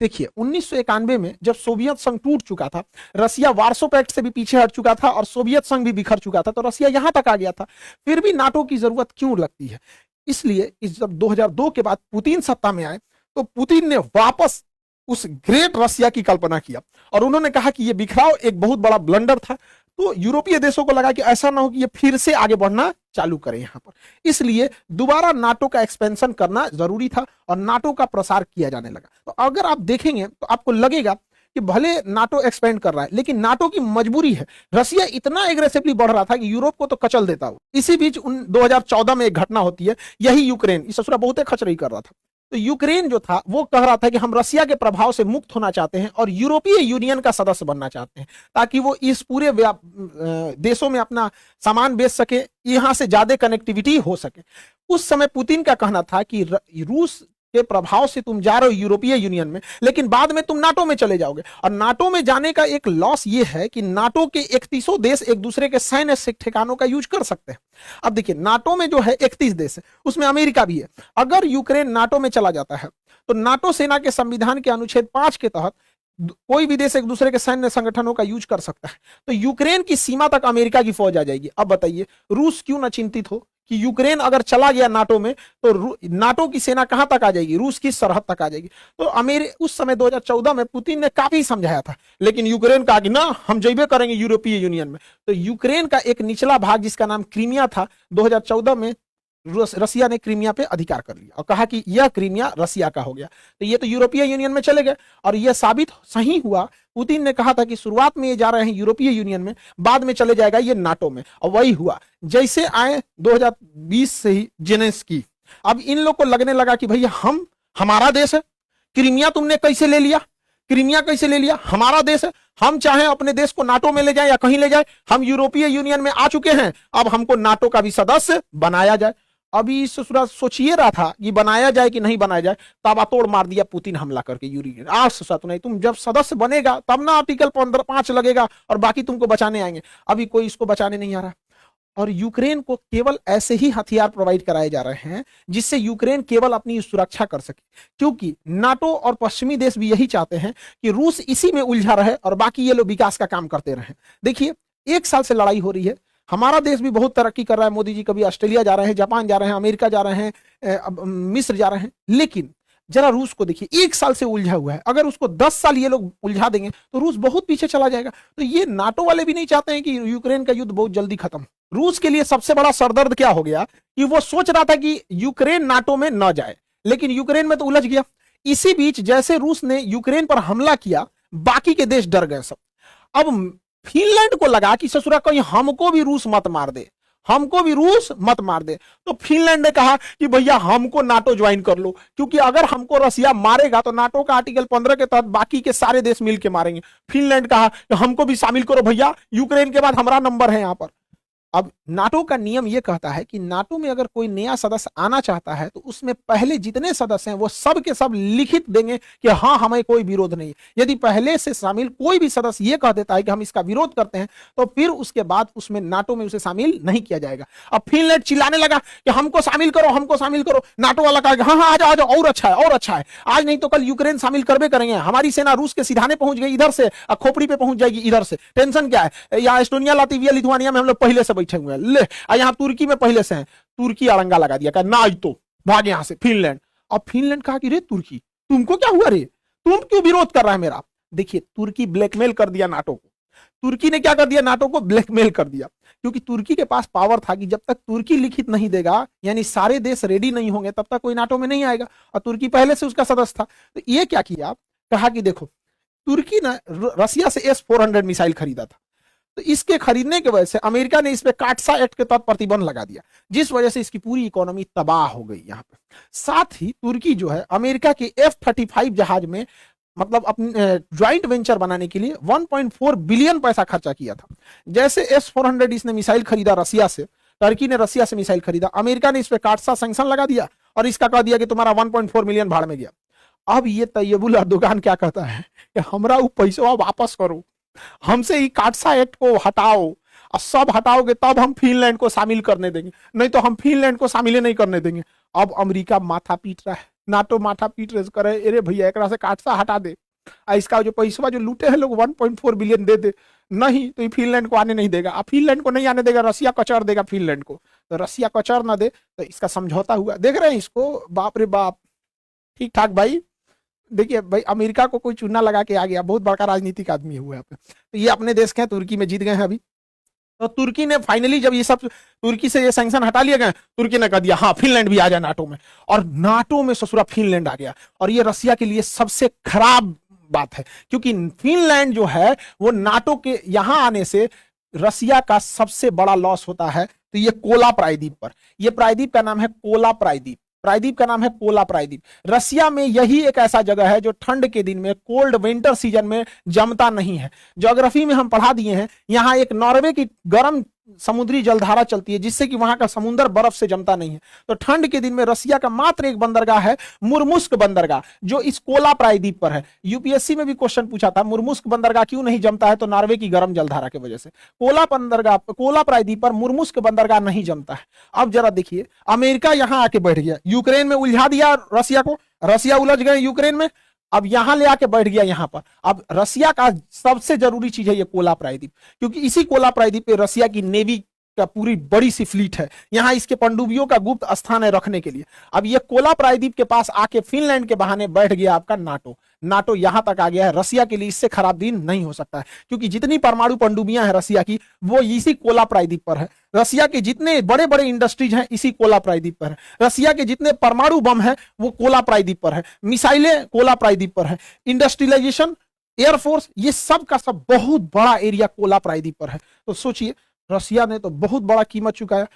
देखिए 1991 में जब सोवियत संघ टूट चुका था, रसिया वार्सो पैक्ट से भी पीछे हट चुका था और सोवियत संघ भी बिखर चुका था, तो रसिया यहां तक आ गया था। फिर भी नाटो की जरूरत क्यों लगती है? इसलिए जब 2002 के बाद पुतिन सत्ता में आए तो पुतिन ने वापस उस ग्रेट रसिया की कल्पना किया और उन्होंने कहा कि यह बिखराव एक बहुत बड़ा ब्लंडर था। तो यूरोपीय देशों को लगा कि ऐसा ना हो कि ये फिर से आगे बढ़ना चालू करें यहां पर, इसलिए दोबारा नाटो का एक्सपेंशन करना जरूरी था और नाटो का प्रसार किया जाने लगा। तो अगर आप देखेंगे तो आपको लगेगा कि भले नाटो एक्सपेंड कर रहा है लेकिन नाटो की मजबूरी है। रसिया इतना एग्रेसिवली बढ़ रहा था कि यूरोप को तो कचल देता हो। इसी बीच 2014 में एक घटना होती है, यही यूक्रेन, इस ससुरा बहुत खचरई कर रहा था। तो यूक्रेन जो था वो कह रहा था कि हम रसिया के प्रभाव से मुक्त होना चाहते हैं और यूरोपीय यूनियन का सदस्य बनना चाहते हैं ताकि वो इस पूरे देशों में अपना सामान बेच सके, यहां से ज्यादा कनेक्टिविटी हो सके। उस समय पुतिन का कहना था कि रूस के प्रभाव से तुम जा रहे हो यूरोपीय यूनियन में, लेकिन बाद में तुम नाटो में चले जाओगे। और नाटो में जाने का एक लॉस ये है कि नाटो के 31 देश एक दूसरे के सैन्य ठिकानों का यूज कर सकते हैं। अब देखिए नाटो में जो है 31 देश है, उसमें अमेरिका भी है। अगर यूक्रेन नाटो में चला जाता है तो नाटो सेना के संविधान के अनुच्छेद 5 के तहत कोई भी देश एक दूसरे के सैन्य संगठनों का यूज कर सकता है। तो यूक्रेन की सीमा तक अमेरिका की फौज आ जाएगी। अब बताइए रूस क्यों ना चिंतित हो कि यूक्रेन अगर चला गया नाटो में तो नाटो की सेना कहां तक आ जाएगी? रूस की सरहद तक आ जाएगी। तो उस समय 2014 में पुतिन ने काफी समझाया था, लेकिन यूक्रेन कहा कि ना हम जइबे करेंगे यूरोपीय यूनियन में। तो यूक्रेन का एक निचला भाग जिसका नाम क्रीमिया था, 2014 में रसिया ने क्रीमिया पे अधिकार कर लिया और कहा कि यह क्रीमिया रसिया का हो गया। तो ये तो यूरोपीय यूनियन में चले गए और यह साबित सही हुआ। पुतिन ने कहा था कि शुरुआत में ये जा रहे हैं यूरोपीय यूनियन में, बाद में चले जाएगा ये नाटो में, और वही हुआ। जैसे आए 2020 से ही जेलेंस्की, अब इन लोग को लगने लगा कि भैया हमारा देश है, क्रीमिया तुमने कैसे ले लिया? क्रीमिया कैसे ले लिया? हमारा देश है, हम चाहे अपने देश को नाटो में ले जाए या कहीं ले जाए, हम यूरोपीय यूनियन में आ चुके हैं, अब हमको नाटो का भी सदस्य बनाया जाए। अभी सोचिए रहा था कि बनाया जाए कि नहीं बनाया जाए, ताबातोड़ मार दिया पुतिन हमला करके यूक्रेन। आज सत नहीं, तुम जब सदस्य बनेगा तब ना आर्टिकल 5 लगेगा और बाकी तुमको बचाने आएंगे। अभी कोई इसको बचाने नहीं आ रहा। और यूक्रेन को केवल ऐसे ही हथियार प्रोवाइड कराए जा रहे हैं जिससे यूक्रेन केवल अपनी सुरक्षा कर सके, क्योंकि नाटो और पश्चिमी देश भी यही चाहते हैं कि रूस इसी में उलझा रहे और बाकी ये लोग विकास का काम करते रहे। देखिए 1 साल से लड़ाई हो रही है, हमारा देश भी बहुत तरक्की कर रहा है। मोदी जी कभी ऑस्ट्रेलिया जा रहे हैं, जापान जा रहे हैं, अमेरिका जा रहे हैं, मिस्र जा रहे हैं, लेकिन जरा रूस को देखिए 1 साल से उलझा हुआ है। अगर उसको 10 साल ये लोग उलझा देंगे तो रूस बहुत पीछे चला जाएगा। तो ये नाटो वाले भी नहीं चाहते हैं कि यूक्रेन का युद्ध बहुत जल्दी खत्म। रूस के लिए सबसे बड़ा सरदर्द क्या हो गया कि वो सोच रहा था कि यूक्रेन नाटो में न जाए, लेकिन यूक्रेन में तो उलझ गया। इसी बीच जैसे रूस ने यूक्रेन पर हमला किया, बाकी के देश डर गए सब। अब फिनलैंड को लगा कि ससुरा कहीं हमको भी रूस मत मार दे, हमको भी रूस मत मार दे। तो फिनलैंड ने कहा कि भैया हमको नाटो ज्वाइन कर लो, क्योंकि अगर हमको रसिया मारेगा तो नाटो का आर्टिकल 15 के तहत बाकी के सारे देश मिलके मारेंगे। फिनलैंड कहा कि हमको भी शामिल करो भैया, यूक्रेन के बाद हमारा नंबर है यहां पर। अब नाटो का नियम यह कहता है कि नाटो में अगर कोई नया सदस्य आना चाहता है तो उसमें पहले जितने सदस्य हैं वो सब के सब लिखित देंगे कि हाँ हमें कोई विरोध नहीं। यदि पहले से शामिल कोई भी सदस्य ये कह देता है कि हम इसका विरोध करते हैं तो फिर उसके बाद उसमें नाटो में उसे शामिल नहीं किया जाएगा। अब फिनलैंड चिल्लाने लगा कि हमको शामिल करो, हमको शामिल करो। नाटो वाला कहा हाँ हाँ आ जाओ, और अच्छा है, और अच्छा है, आज नहीं तो कल यूक्रेन शामिल करबे करेंगे। हमारी सेना रूस के सिधाने पहुंच गई इधर से, खोपड़ी पे पहुंच जाएगी इधर से, टेंशन क्या है। यहाँ एस्टोनिया, लातविया, लिथुआनिया में हम लोग पहले से बैठे हुए हैं, ले यहाँ तुर्की में पहले से हैं। तुर्की अड़ंगा लगा दिया, कहा ना तो भाग यहां से फिनलैंड। अब फिनलैंड कहा कि रे तुर्की तुमको क्या हुआ रे, तुम क्यों विरोध कर रहा है मेरा? देखिए तुर्की ब्लैकमेल कर दिया नाटो को। तुर्की ने क्या कर दिया? नाटो को ब्लैकमेल कर दिया, क्योंकि तुर्की के पास पावर था कि जब तक तुर्की लिखित नहीं देगा, यानी सारे देश रेडी नहीं होंगे, तब तक कोई नाटो में नहीं आएगा। और तुर्की पहले से उसका सदस्य था। तो ये क्या किया, कहा कि देखो तुर्की ने रसिया से S-400 मिसाइल खरीदा था, तो इसके खरीदने की वजह से अमेरिका ने इस पे काटसा एक्ट के तहत प्रतिबंध लगा दिया, जिस वजह से इसकी पूरी इकोनॉमी तबाह हो गई यहाँ पे। साथ ही तुर्की जो है अमेरिका के F-35 जहाज में मतलब अपने ज्वाइंट वेंचर बनाने के लिए 1.4 बिलियन पैसा खर्चा किया था। जैसे S-400 इसने मिसाइल खरीदा रसिया से, टर्की ने रसिया से मिसाइल खरीदा, अमेरिका ने इस पे काटसा सैंक्शन लगा दिया और इसका कह दिया कि तुम्हारा 1.4 मिलियन भाड़ में गया। अब ये तैयबुल अर्दोगान क्या कहता है कि हमारा वो पैसा वापस करो, हमसे ही काटसा एक्ट को हटाओ, और सब हटाओगे तब हम फिनलैंड को शामिल करने देंगे, नहीं तो हम फिनलैंड को शामिल नहीं करने देंगे। अब अमेरिका माथा पीट रहा है, नाटो माथा पीट रेस करे, अरे भैया एकरा से काटसा हटा दे, इसका जो पैसा जो लूटे हैं लोग 1.4 बिलियन दे दे, नहीं तो ये फिनलैंड को आने नहीं देगा। अब फिनलैंड को नहीं आने देगा, रसिया कचर देगा फिनलैंड को, तो रसिया कचर ना दे तो इसका समझौता हुआ। देख रहे हैं इसको, बाप रे बाप, ठीक ठाक भाई। देखिए भाई, अमेरिका को कोई चूना लगा के आ गया, बहुत बड़का राजनीतिक आदमी हुआ है। तो ये अपने देश के हैं, तुर्की में जीत गए हैं अभी। तो तुर्की ने फाइनली जब ये सब तुर्की से ये सैंक्शन हटा लिए गए, तुर्की ने कह दिया हाँ फिनलैंड भी आ जाए नाटो में, और नाटो में ससुरा फिनलैंड आ गया। और ये रसिया के लिए सबसे खराब बात है, क्योंकि फिनलैंड जो है वो नाटो के यहां आने से रसिया का सबसे बड़ा लॉस होता है। तो ये कोला प्रायद्वीप पर, ये प्रायद्वीप का नाम है कोला प्रायद्वीप, प्रायद्वीप का नाम है कोला प्रायद्वीप। रसिया में यही एक ऐसा जगह है जो ठंड के दिन में, कोल्ड विंटर सीजन में जमता नहीं है। ज्योग्राफी में हम पढ़ा दिए हैं, यहाँ एक नॉर्वे की गर्म समुद्री जलधारा चलती है जिससे कि वहां का समुद्र बर्फ से जमता नहीं है। तो ठंड के दिन में रसिया का मात्र एक बंदरगाह है, मुर्मुस्क बंदरगाह, जो इस कोला प्रायद्वीप पर है। यूपीएससी में भी क्वेश्चन पूछा था, मुर्मुस्क बंदरगाह क्यों नहीं जमता है, तो नॉर्वे की गर्म जलधारा की वजह से। कोला बंदरगाह, कोला प्रायद्वीप पर मुर्मुस्क बंदरगाह नहीं जमता है। अब जरा देखिए, अमेरिका यहां आके बैठ गया, यूक्रेन में उलझा दिया रसिया को, रसिया उलझ गए यूक्रेन में, अब यहां ले आके बैठ गया यहां पर। अब रसिया का सबसे जरूरी चीज है ये कोला प्रायद्वीप, क्योंकि इसी कोला प्रायद्वीप पे रसिया की नेवी का पूरी बड़ी सी फ्लीट है, यहां इसके पनडुब्बियों का गुप्त स्थान है रखने के लिए। अब ये कोला प्रायद्वीप के पास आके फिनलैंड के बहाने बैठ गया आपका नाटो, नाटो यहां तक आ गया है। रसिया के लिए इससे खराब दिन नहीं हो सकता है, क्योंकि जितनी परमाणु पनडुब्बियां हैं रसिया की, वो इसी कोला प्रायद्वीप पर है। रसिया के जितने बड़े बड़े इंडस्ट्रीज हैं इसी कोला प्रायद्वीप पर है। रसिया के जितने परमाणु बम हैं वो कोला प्रायद्वीप पर है, मिसाइलें कोला प्रायद्वीप पर है, इंडस्ट्रियलाइजेशन, एयरफोर्स, ये सब का सब बहुत बड़ा एरिया कोला प्रायद्वीप पर है। तो सोचिए, रसिया ने तो बहुत बड़ा कीमत चुकाया।